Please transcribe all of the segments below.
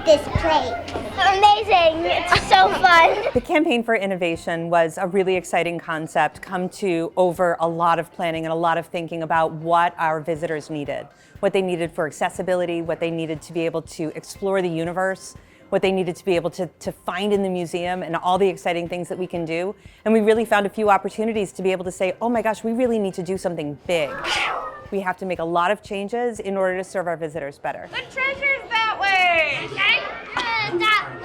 this place. Amazing, it's so fun. The Campaign for Innovation was a really exciting concept, come to over a lot of planning and a lot of thinking about what our visitors needed, what they needed for accessibility, what they needed to be able to explore the universe, what they needed to be able to find in the museum, and all the exciting things that we can do. And we really found a few opportunities to be able to say, oh my gosh, we really need to do something big. We have to make a lot of changes in order to serve our visitors better. The treasure's that way! That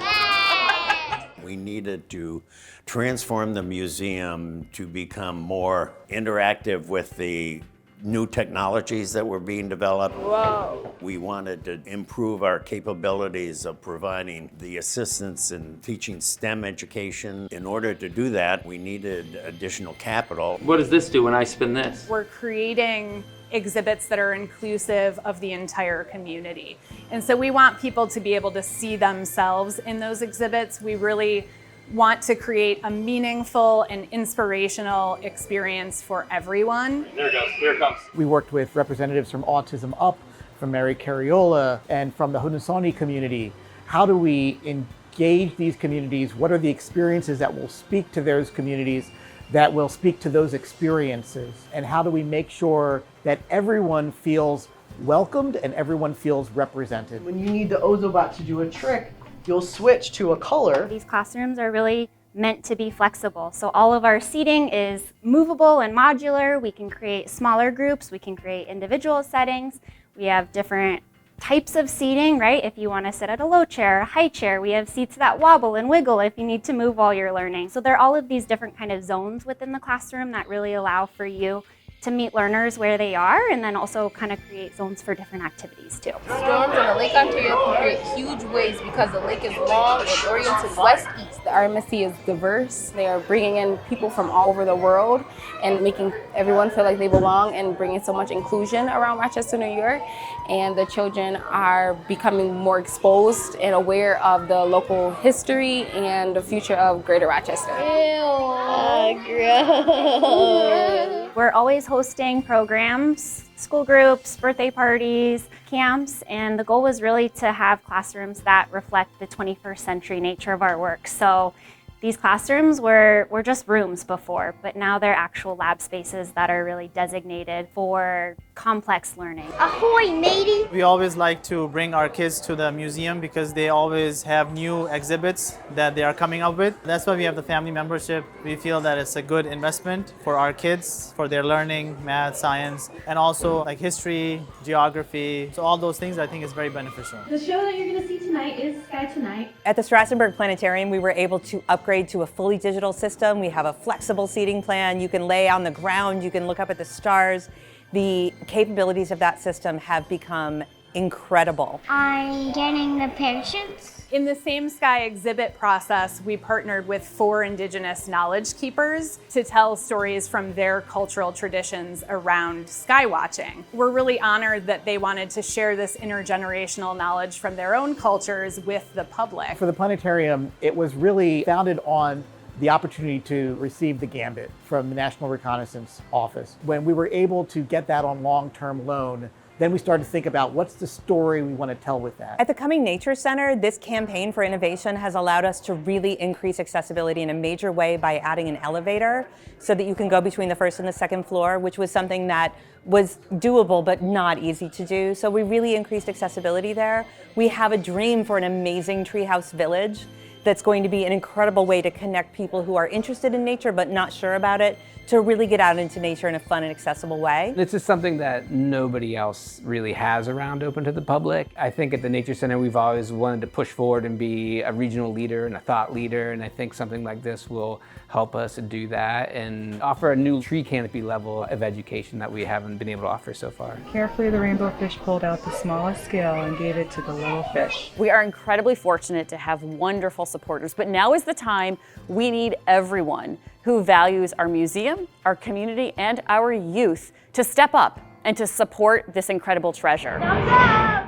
way! We needed to transform the museum to become more interactive with the new technologies that were being developed. Whoa. We wanted to improve our capabilities of providing the assistance in teaching STEM education. In order to do that, we needed additional capital. What does this do when I spin this? We're creating exhibits that are inclusive of the entire community. And so we want people to be able to see themselves in those exhibits. We really want to create a meaningful and inspirational experience for everyone. There it goes, here it comes. We worked with representatives from Autism Up, from Mary Cariola, and from the Haudenosaunee community. How do we engage these communities? What are the experiences that will speak to those communities, that will speak to those experiences? And how do we make sure that everyone feels welcomed and everyone feels represented? When you need the Ozobot to do a trick, you'll switch to a color. These classrooms are really meant to be flexible. So all of our seating is movable and modular. We can create smaller groups. We can create individual settings. We have different types of seating, right? If you want to sit at a low chair, a high chair, we have seats that wobble and wiggle if you need to move while you're learning. So there are all of these different kind of zones within the classroom that really allow for you to meet learners where they are, and then also kind of create zones for different activities too. Storms in the Lake Ontario can create huge waves because the lake is long and oriented west-east. The RMSC is diverse. They are bringing in people from all over the world and making everyone feel like they belong and bringing so much inclusion around Rochester, New York. And the children are becoming more exposed and aware of the local history and the future of Greater Rochester. Ew, gross. We're always hosting programs, school groups, birthday parties, camps, and the goal was really to have classrooms that reflect the 21st century nature of our work. So these classrooms were just rooms before, but now they're actual lab spaces that are really designated for complex learning. Ahoy, matey! We always like to bring our kids to the museum because they always have new exhibits that they are coming up with. That's why we have the family membership. We feel that it's a good investment for our kids, for their learning, math, science, and also like history, geography. So all those things I think is very beneficial. The show that you're going to see tonight is Sky Tonight. At the Strasenburgh Planetarium, we were able to upgrade to a fully digital system. We have a flexible seating plan. You can lay on the ground. You can look up at the stars. The capabilities of that system have become incredible. I'm getting the parachutes. In the Same Sky exhibit process, we partnered with 4 Indigenous knowledge keepers to tell stories from their cultural traditions around sky watching. We're really honored that they wanted to share this intergenerational knowledge from their own cultures with the public. For the planetarium, it was really founded on the opportunity to receive the Gambit from the National Reconnaissance Office. When we were able to get that on long-term loan, then we started to think about what's the story we want to tell with that. At the Cumming Nature Center, this campaign for innovation has allowed us to really increase accessibility in a major way by adding an elevator so that you can go between the first and the second floor, which was something that was doable but not easy to do. So we really increased accessibility there. We have a dream for an amazing Treehouse Village that's going to be an incredible way to connect people who are interested in nature but not sure about it to really get out into nature in a fun and accessible way. This is something that nobody else really has around open to the public. I think at the Nature Center we've always wanted to push forward and be a regional leader and a thought leader, and I think something like this will help us do that and offer a new tree canopy level of education that we haven't been able to offer so far. Carefully the rainbow fish pulled out the smallest scale and gave it to the little fish. We are incredibly fortunate to have wonderful supporters, but now is the time we need everyone who values our museum, our community, and our youth to step up and to support this incredible treasure.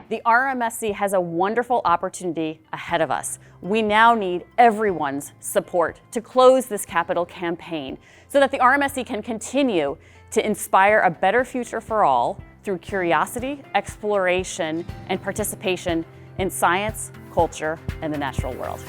The RMSC has a wonderful opportunity ahead of us. We now need everyone's support to close this capital campaign so that the RMSC can continue to inspire a better future for all through curiosity, exploration, and participation in science, culture, and the natural world.